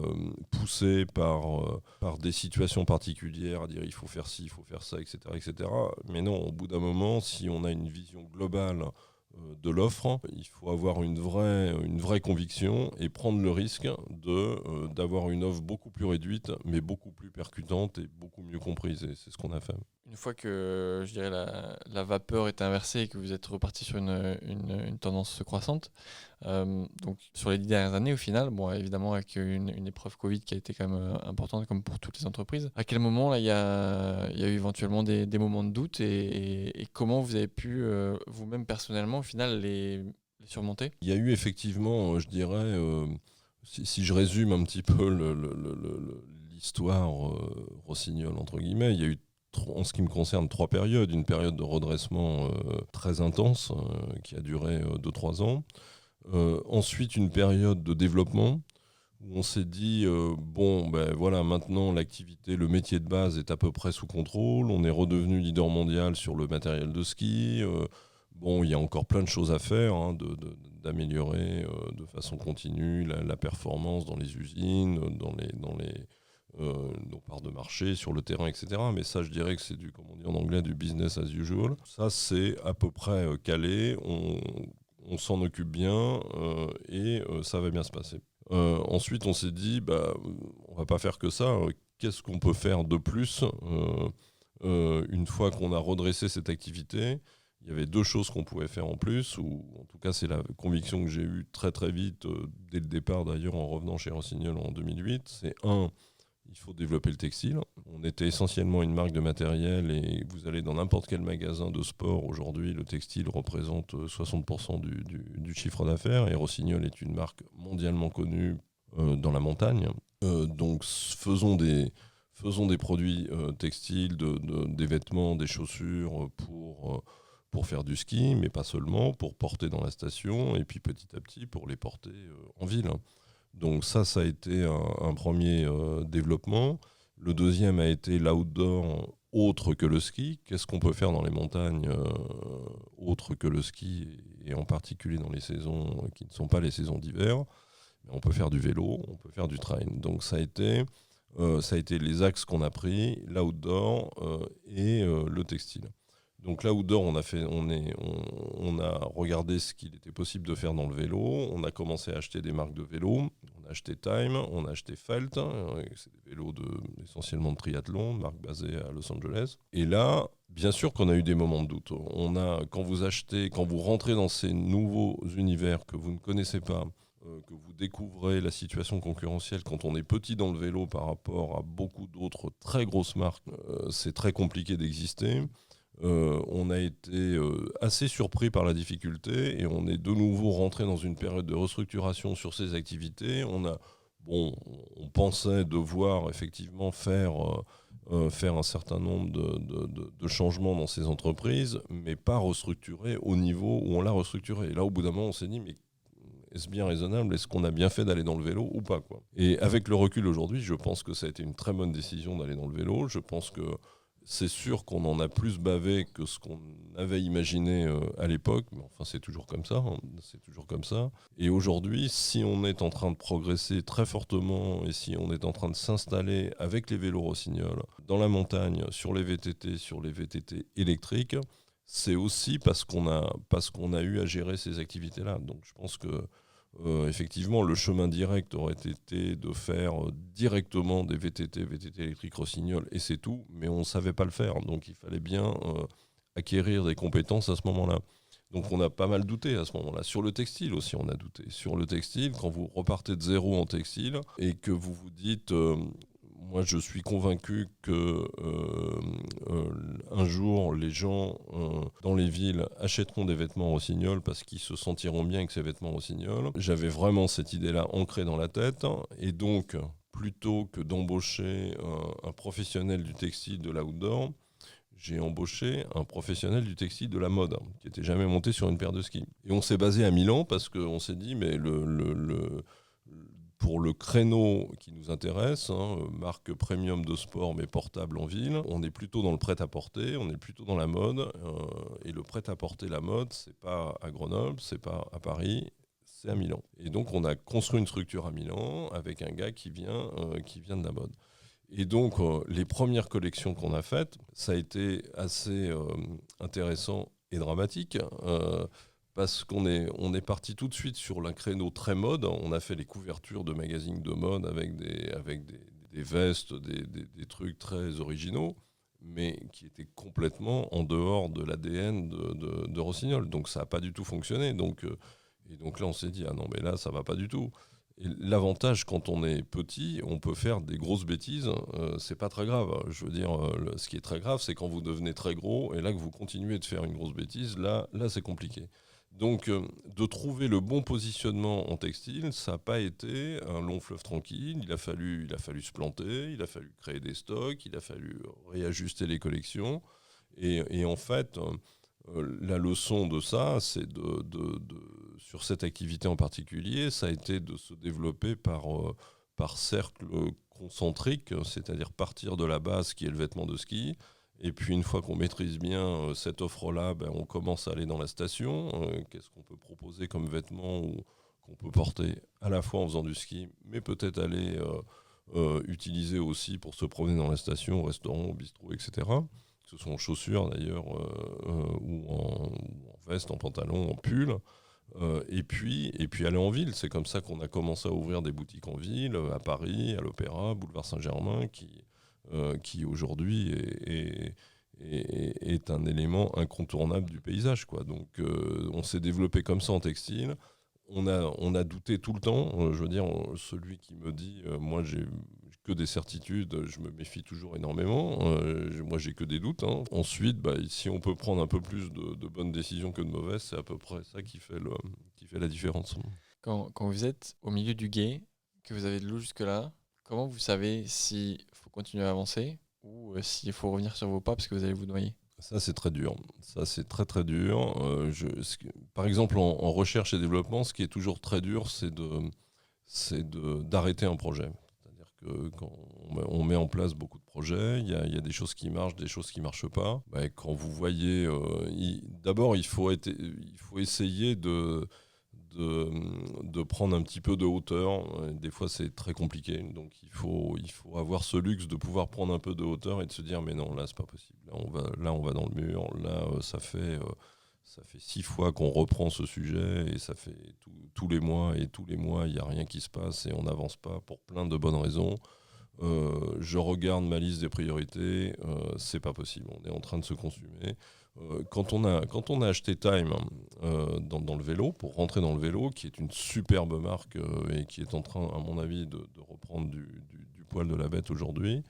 Speaker 1: poussé par des situations particulières à dire il faut faire ci, il faut faire ça, etc., etc. Mais non, au bout d'un moment, si on a une vision globale de l'offre, il faut avoir une vraie conviction et prendre le risque d'avoir une offre beaucoup plus réduite, mais beaucoup plus percutante et beaucoup mieux comprise. Et c'est ce qu'on a fait.
Speaker 2: Une fois que je dirais la vapeur est inversée et que vous êtes reparti sur une tendance croissante, donc sur les 10 dernières années au final, bon évidemment avec une épreuve Covid qui a été quand même importante comme pour toutes les entreprises, à quel moment là il y a eu éventuellement des moments de doute et comment vous avez pu vous-même personnellement au final les surmonter?
Speaker 1: Il y a eu effectivement, je dirais, si je résume un petit peu l'histoire Rossignol entre guillemets, il y a eu en ce qui me concerne 3 périodes. Une période de redressement très intense qui a duré 2-3 ans. Ensuite, une période de développement où on s'est dit, voilà, maintenant l'activité, le métier de base est à peu près sous contrôle. On est redevenu leader mondial sur le matériel de ski. Il y a encore plein de choses à faire, d'améliorer de façon continue la performance dans les usines, dans nos parts de marché, sur le terrain, etc. Mais ça, je dirais que c'est comme on dit en anglais, du business as usual. Ça, c'est à peu près calé. On s'en occupe bien et ça va bien se passer. Ensuite, on s'est dit, on va pas faire que ça. Qu'est-ce qu'on peut faire de plus une fois qu'on a redressé cette activité? Il y avait 2 choses qu'on pouvait faire en plus, ou en tout cas c'est la conviction que j'ai eue très très vite, dès le départ d'ailleurs en revenant chez Rossignol en 2008. C'est il faut développer le textile. On était essentiellement une marque de matériel et vous allez dans n'importe quel magasin de sport aujourd'hui, le textile représente 60% du chiffre d'affaires et Rossignol est une marque mondialement connue dans la montagne. Donc faisons des produits textiles, des vêtements, des chaussures pour faire du ski, mais pas seulement, pour porter dans la station et puis petit à petit pour les porter en ville. Donc ça a été un premier développement. Le deuxième a été l'outdoor autre que le ski. Qu'est-ce qu'on peut faire dans les montagnes autre que le ski, et en particulier dans les saisons qui ne sont pas les saisons d'hiver? On peut faire du vélo, on peut faire du trail. Donc ça a été les axes qu'on a pris, l'outdoor et le textile. Donc l'outdoor, on a regardé ce qu'il était possible de faire dans le vélo. On a commencé à acheter des marques de vélos. On a acheté Time, on a acheté Felt. C'est des vélos essentiellement de triathlon, marque basée à Los Angeles. Et là, bien sûr qu'on a eu des moments de doute. Quand vous rentrez dans ces nouveaux univers que vous ne connaissez pas, que vous découvrez la situation concurrentielle quand on est petit dans le vélo par rapport à beaucoup d'autres très grosses marques, c'est très compliqué d'exister. On a été assez surpris par la difficulté et on est de nouveau rentré dans une période de restructuration sur ces activités. On pensait devoir effectivement faire un certain nombre de changements dans ces entreprises, mais pas restructurer au niveau où on l'a restructuré. Et là, au bout d'un moment, on s'est dit, mais est-ce bien raisonnable? Est-ce qu'on a bien fait d'aller dans le vélo ou pas, quoi? Et avec le recul aujourd'hui, je pense que ça a été une très bonne décision d'aller dans le vélo. Je pense que C'est sûr qu'on en a plus bavé que ce qu'on avait imaginé à l'époque, mais enfin c'est toujours comme ça, hein, c'est toujours comme ça. Et aujourd'hui, si on est en train de progresser très fortement et si on est en train de s'installer avec les vélos Rossignol dans la montagne, sur les VTT électriques, c'est aussi parce qu'on a eu à gérer ces activités-là. Donc je pense que effectivement, le chemin direct aurait été de faire directement des VTT électriques Rossignol, et c'est tout, mais on ne savait pas le faire. Donc il fallait bien acquérir des compétences à ce moment-là. Donc on a pas mal douté à ce moment-là. Sur le textile aussi, on a douté. Sur le textile, quand vous repartez de zéro en textile et que vous vous dites... moi, je suis convaincu que un jour, les gens dans les villes achèteront des vêtements Rossignol parce qu'ils se sentiront bien avec ces vêtements Rossignol. J'avais vraiment cette idée-là ancrée dans la tête. Et donc, plutôt que d'embaucher un professionnel du textile de l'outdoor, j'ai embauché un professionnel du textile de la mode qui n'était jamais monté sur une paire de skis. Et on s'est basé à Milan parce qu'on s'est dit, mais pour le créneau qui nous intéresse, marque premium de sport mais portable en ville, on est plutôt dans le prêt-à-porter, on est plutôt dans la mode. Et le prêt-à-porter, la mode, c'est pas à Grenoble, c'est pas à Paris, c'est à Milan. Et donc on a construit une structure à Milan avec un gars qui vient de la mode. Et donc les premières collections qu'on a faites, ça a été assez intéressant et dramatique. Parce qu'on est parti tout de suite sur un créneau très mode. On a fait les couvertures de magazines de mode avec des vestes, des trucs très originaux, mais qui étaient complètement en dehors de l'ADN de Rossignol. Donc ça n'a pas du tout fonctionné. Et donc là, on s'est dit, ah non, mais là, ça ne va pas du tout. Et l'avantage, quand on est petit, on peut faire des grosses bêtises, c'est pas très grave. Je veux dire, ce qui est très grave, c'est quand vous devenez très gros, et là que vous continuez de faire une grosse bêtise, là c'est compliqué. Donc, de trouver le bon positionnement en textile, ça n'a pas été un long fleuve tranquille. Il a fallu se planter, il a fallu créer des stocks, il a fallu réajuster les collections. Et en fait, la leçon de ça, c'est sur cette activité en particulier, ça a été de se développer par cercle concentrique, c'est-à-dire partir de la base qui est le vêtement de ski. Et puis une fois qu'on maîtrise bien cette offre-là, on commence à aller dans la station. Qu'est-ce qu'on peut proposer comme vêtements qu'on peut porter à la fois en faisant du ski, mais peut-être aller utiliser aussi pour se promener dans la station, au restaurant, au bistrot, etc. Que ce soit en chaussures d'ailleurs, ou en veste, en pantalon, en pull. Et puis aller en ville. C'est comme ça qu'on a commencé à ouvrir des boutiques en ville, à Paris, à l'Opéra, boulevard Saint-Germain, qui aujourd'hui est un élément incontournable du paysage, quoi. Donc on s'est développé comme ça en textile. On a douté tout le temps. Je veux dire, celui qui me dit moi j'ai que des certitudes, je me méfie toujours énormément. Moi j'ai que des doutes. Ensuite, si on peut prendre un peu plus de bonnes décisions que de mauvaises, c'est à peu près ça qui fait la différence.
Speaker 2: Quand vous êtes au milieu du gué, que vous avez de l'eau jusque-là, comment vous savez s'il faut continuer à avancer ou s'il faut revenir sur vos pas parce que vous allez vous noyer?
Speaker 1: Ça, c'est très dur. Ça, c'est très, très dur. Par exemple, en recherche et développement, ce qui est toujours très dur, c'est d'arrêter un projet. C'est-à-dire que quand on met en place beaucoup de projets, il y a des choses qui marchent, des choses qui ne marchent pas. Quand vous voyez... d'abord, il faut essayer de prendre un petit peu de hauteur. Des fois, c'est très compliqué. Donc, il faut avoir ce luxe de pouvoir prendre un peu de hauteur et de se dire, mais non, là, c'est pas possible. Là, on va dans le mur. Là, ça fait 6 fois qu'on reprend ce sujet et ça fait tous les mois. Et tous les mois, il n'y a rien qui se passe et on n'avance pas pour plein de bonnes raisons. Je regarde ma liste des priorités. C'est pas possible. On est en train de se consumer. Quand on a acheté Time dans le vélo, pour rentrer dans le vélo, qui est une superbe marque et qui est en train, à mon avis, de reprendre du poil de la bête aujourd'hui,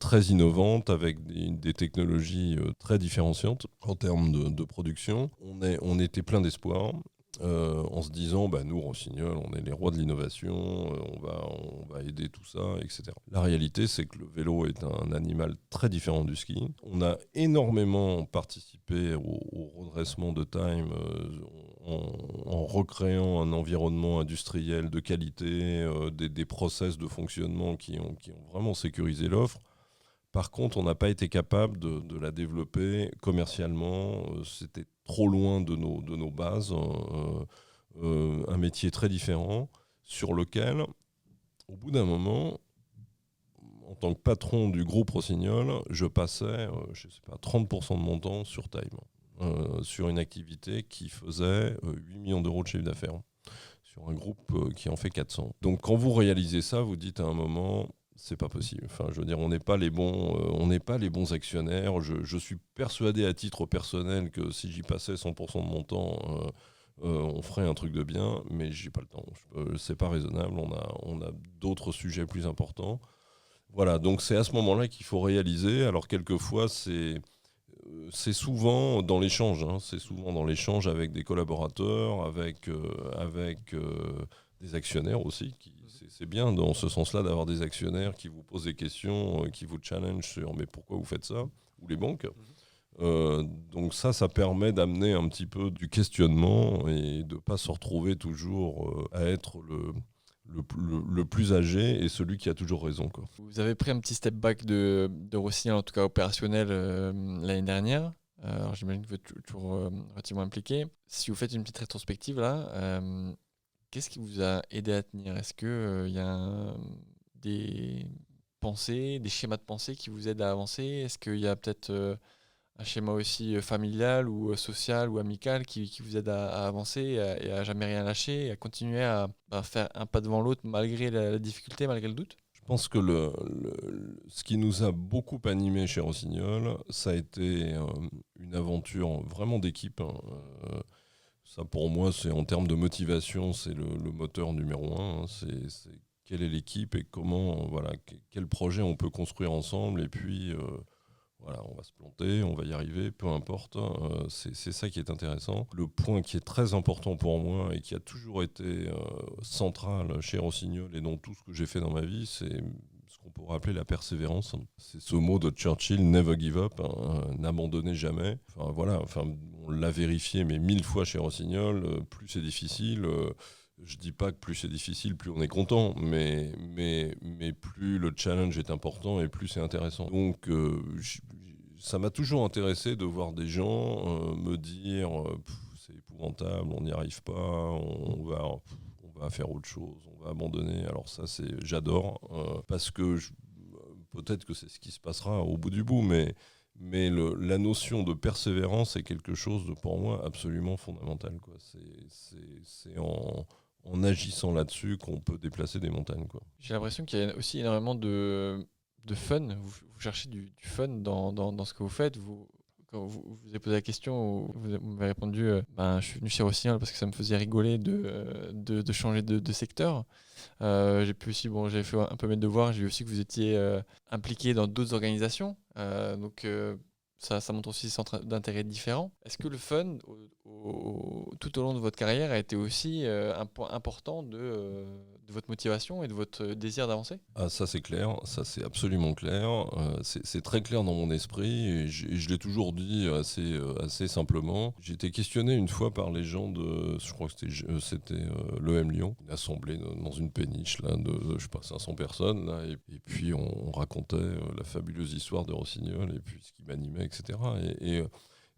Speaker 1: très innovante, avec des technologies très différenciantes en termes de production, on était plein d'espoir. En se disant, nous, Rossignol, on est les rois de l'innovation, on va aider tout ça, etc. La réalité, c'est que le vélo est un animal très différent du ski. On a énormément participé au redressement de Time en recréant un environnement industriel de qualité, des process de fonctionnement qui ont vraiment sécurisé l'offre. Par contre, on n'a pas été capable de la développer commercialement. C'était trop loin de nos bases. Un métier très différent sur lequel, au bout d'un moment, en tant que patron du groupe Rossignol, je passais, 30% de mon temps sur Time, sur une activité qui faisait 8 millions d'euros de chiffre d'affaires, sur un groupe qui en fait 400. Donc quand vous réalisez ça, vous dites à un moment, c'est pas possible. Enfin, je veux dire, on n'est pas les bons actionnaires. Je suis persuadé à titre personnel que si j'y passais 100% de mon temps, on ferait un truc de bien, mais j'ai pas le temps. C'est pas raisonnable. On a d'autres sujets plus importants. Voilà, donc c'est à ce moment-là qu'il faut réaliser. Alors quelquefois, c'est souvent dans l'échange. C'est souvent dans l'échange avec des collaborateurs, avec des actionnaires aussi. C'est bien dans ce sens-là d'avoir des actionnaires qui vous posent des questions, qui vous challenge sur mais pourquoi vous faites ça, ou les banques. Donc ça permet d'amener un petit peu du questionnement et de ne pas se retrouver toujours à être le plus âgé et celui qui a toujours raison, quoi.
Speaker 2: Vous avez pris un petit step back de Rossignol, en tout cas opérationnel, l'année dernière. Alors j'imagine que vous êtes toujours relativement impliqué. Si vous faites une petite rétrospective là, qu'est-ce qui vous a aidé à tenir ? Est-ce qu'il y a des pensées, des schémas de pensée qui vous aident à avancer ? Est-ce qu'il y a peut-être un schéma aussi familial ou social ou amical qui vous aide à avancer et à jamais rien lâcher et à continuer à faire un pas devant l'autre malgré la difficulté, malgré le doute ?
Speaker 1: Je pense que ce qui nous a beaucoup animé chez Rossignol, ça a été une aventure vraiment d'équipe. Ça, pour moi, c'est en termes de motivation, c'est le moteur numéro un. C'est quelle est l'équipe et comment, voilà, quel projet on peut construire ensemble. Et puis, voilà, on va se planter, on va y arriver, peu importe. C'est ça qui est intéressant. Le point qui est très important pour moi et qui a toujours été central chez Rossignol et dans tout ce que j'ai fait dans ma vie, c'est ce qu'on pourrait appeler la persévérance. C'est ce mot de Churchill, never give up, n'abandonnez jamais. Enfin, voilà, on l'a vérifié, mais 1000 fois chez Rossignol, plus c'est difficile. Je dis pas que plus c'est difficile, plus on est content, mais plus le challenge est important et plus c'est intéressant. Donc ça m'a toujours intéressé de voir des gens me dire c'est épouvantable, on n'y arrive pas, on va faire autre chose, on va abandonner. Alors ça, j'adore, parce que peut-être que c'est ce qui se passera au bout du bout, mais la notion de persévérance est quelque chose de, pour moi, absolument fondamental, quoi. C'est en agissant là-dessus qu'on peut déplacer des montagnes, quoi.
Speaker 2: J'ai l'impression qu'il y a aussi énormément de fun. Vous cherchez du fun dans ce que vous faites. Quand vous avez posé la question, vous m'avez répondu je suis venu chez Rossignol parce que ça me faisait rigoler de changer de secteur. J'ai pu aussi, j'ai fait un peu mes devoirs. J'ai vu aussi que vous étiez impliqué dans d'autres organisations. Donc ça montre aussi des centres d'intérêt différents. Est-ce que le fun, tout au long de votre carrière, a été aussi un point important de votre motivation et de votre désir d'avancer ?
Speaker 1: Ah, ça c'est clair, ça c'est absolument clair. C'est très clair dans mon esprit et je l'ai toujours dit assez simplement. J'ai été questionné une fois par les gens je crois que c'était l'EM Lyon, une assemblée dans une péniche là, de 500 personnes. Là, et puis on racontait la fabuleuse histoire de Rossignol et puis ce qui m'animait, etc.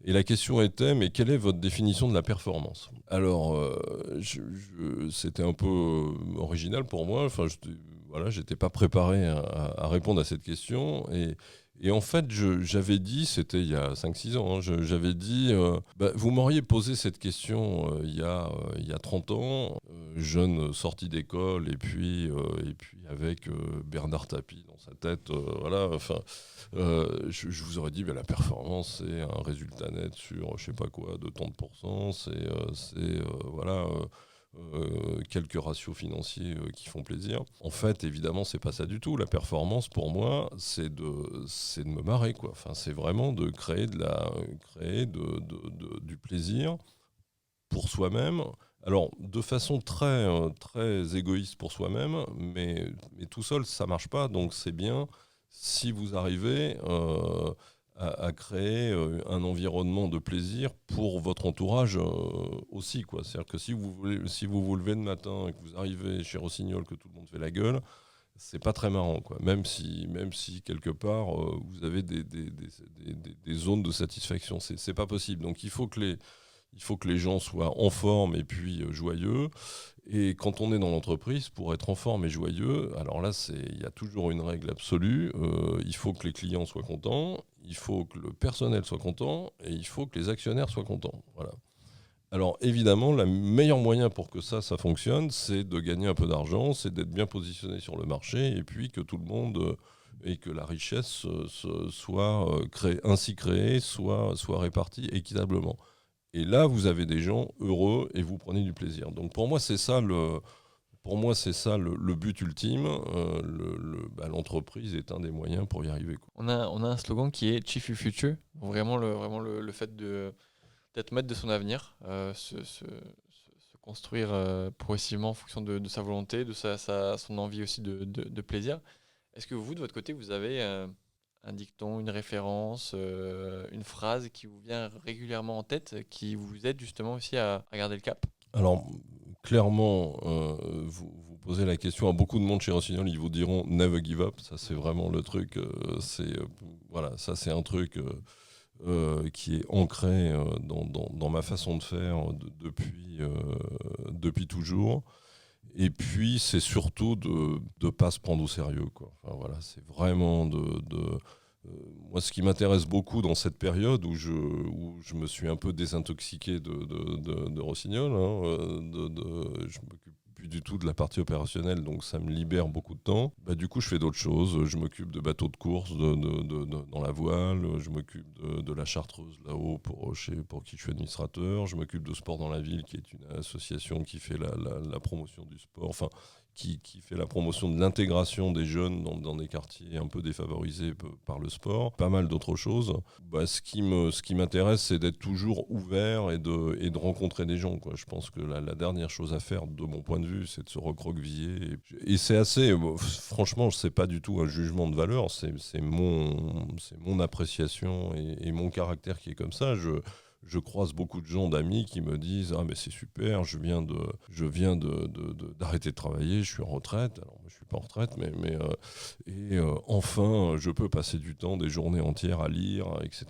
Speaker 1: Et la question était, mais quelle est votre définition de la performance ? Alors, c'était un peu original pour moi. Enfin, j'étais pas préparé à répondre à cette question. Et en fait, j'avais dit, c'était il y a 5-6 ans, j'avais dit, vous m'auriez posé cette question il y a 30 ans, jeune sorti d'école, et puis avec Bernard Tapie dans sa tête, je vous aurais dit, la performance, c'est un résultat net sur, je sais pas quoi, de tant de pourcents, quelques ratios financiers qui font plaisir. En fait, évidemment, c'est pas ça du tout. La performance, pour moi, c'est de me marrer, quoi. Enfin, c'est vraiment de créer du plaisir pour soi-même. Alors, de façon très, très égoïste pour soi-même, mais tout seul, ça marche pas. Donc, c'est bien si vous arrivez à créer un environnement de plaisir pour votre entourage aussi, quoi. C'est-à-dire que si vous vous levez le matin et que vous arrivez chez Rossignol, que tout le monde fait la gueule, c'est pas très marrant, quoi. Même si quelque part, vous avez des zones de satisfaction. C'est pas possible. Donc il faut que les gens soient en forme et puis joyeux. Et quand on est dans l'entreprise, pour être en forme et joyeux, alors là, il y a toujours une règle absolue. Il faut que les clients soient contents, il faut que le personnel soit content et il faut que les actionnaires soient contents. Voilà. Alors évidemment, le meilleur moyen pour que ça fonctionne, c'est de gagner un peu d'argent, c'est d'être bien positionné sur le marché et puis que tout le monde et que la richesse soit ainsi créée, soit répartie équitablement. Et là, vous avez des gens heureux et vous prenez du plaisir. Donc pour moi, c'est ça le but ultime. L'entreprise est un des moyens pour y arriver, quoi.
Speaker 2: On a un slogan qui est Chief Future, vraiment le fait d'être maître de son avenir, se construire progressivement en fonction de sa volonté, de son envie aussi de plaisir. Est-ce que vous, de votre côté, vous avez un dicton, une référence, une phrase qui vous vient régulièrement en tête, qui vous aide justement aussi à garder le cap?
Speaker 1: Alors, clairement, vous posez la question à beaucoup de monde chez Rossignol, ils vous diront « never give up ». Ça, c'est vraiment le truc. Voilà, ça, c'est un truc qui est ancré dans ma façon de faire depuis toujours. Et puis, c'est surtout de ne pas se prendre au sérieux, quoi. Enfin, voilà, c'est vraiment moi, ce qui m'intéresse beaucoup dans cette période où je me suis un peu désintoxiqué de Rossignol, je m'occupe plus du tout de la partie opérationnelle, donc ça me libère beaucoup de temps. Du coup, je fais d'autres choses. Je m'occupe de bateaux de course dans la voile. Je m'occupe de la chartreuse là-haut pour qui je suis administrateur. Je m'occupe de Sport dans la ville, qui est une association qui fait la promotion du sport. Enfin, qui fait la promotion de l'intégration des jeunes dans des quartiers un peu défavorisés par le sport. Pas mal d'autres choses. Ce qui m'intéresse, c'est d'être toujours ouvert et de rencontrer des gens, quoi. Je pense que la dernière chose à faire, de mon point de vue, c'est de se recroqueviller. Et c'est assez... franchement, c'est pas du tout un jugement de valeur. C'est mon appréciation et mon caractère qui est comme ça. Je croise beaucoup de gens, d'amis qui me disent « Ah mais c'est super, je viens d'arrêter de travailler, je suis en retraite. » Alors moi je suis pas en retraite, enfin je peux passer du temps, des journées entières à lire, etc.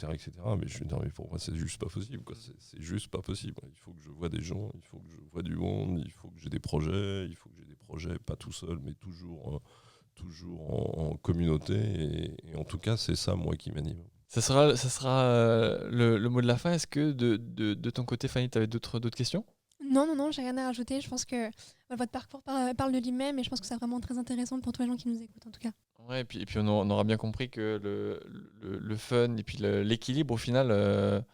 Speaker 1: Mais je dis « Non mais pour moi c'est juste pas possible, quoi. C'est juste pas possible. Il faut que je vois des gens, il faut que je vois du monde, il faut que j'ai des projets, pas tout seul, mais toujours en communauté. Et en tout cas c'est ça, moi, qui m'anime.
Speaker 2: Ça sera le mot de la fin. Est-ce que de ton côté, Fanny, tu avais d'autres questions?
Speaker 3: Non, j'ai rien à rajouter. Je pense que votre parcours parle de lui-même et je pense que c'est vraiment très intéressant pour tous les gens qui nous écoutent, en tout cas.
Speaker 2: Ouais, et puis on aura bien compris que le fun et puis l'équilibre, au final,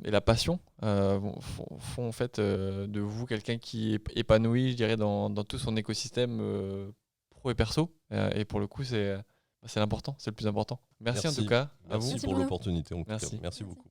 Speaker 2: et la passion font en fait de vous quelqu'un qui est épanoui, je dirais, dans tout son écosystème pro et perso. Et pour le coup, c'est l'important, c'est le plus important. Merci en tout cas à vous.
Speaker 1: Merci pour l'opportunité.
Speaker 2: Merci.
Speaker 1: Merci beaucoup.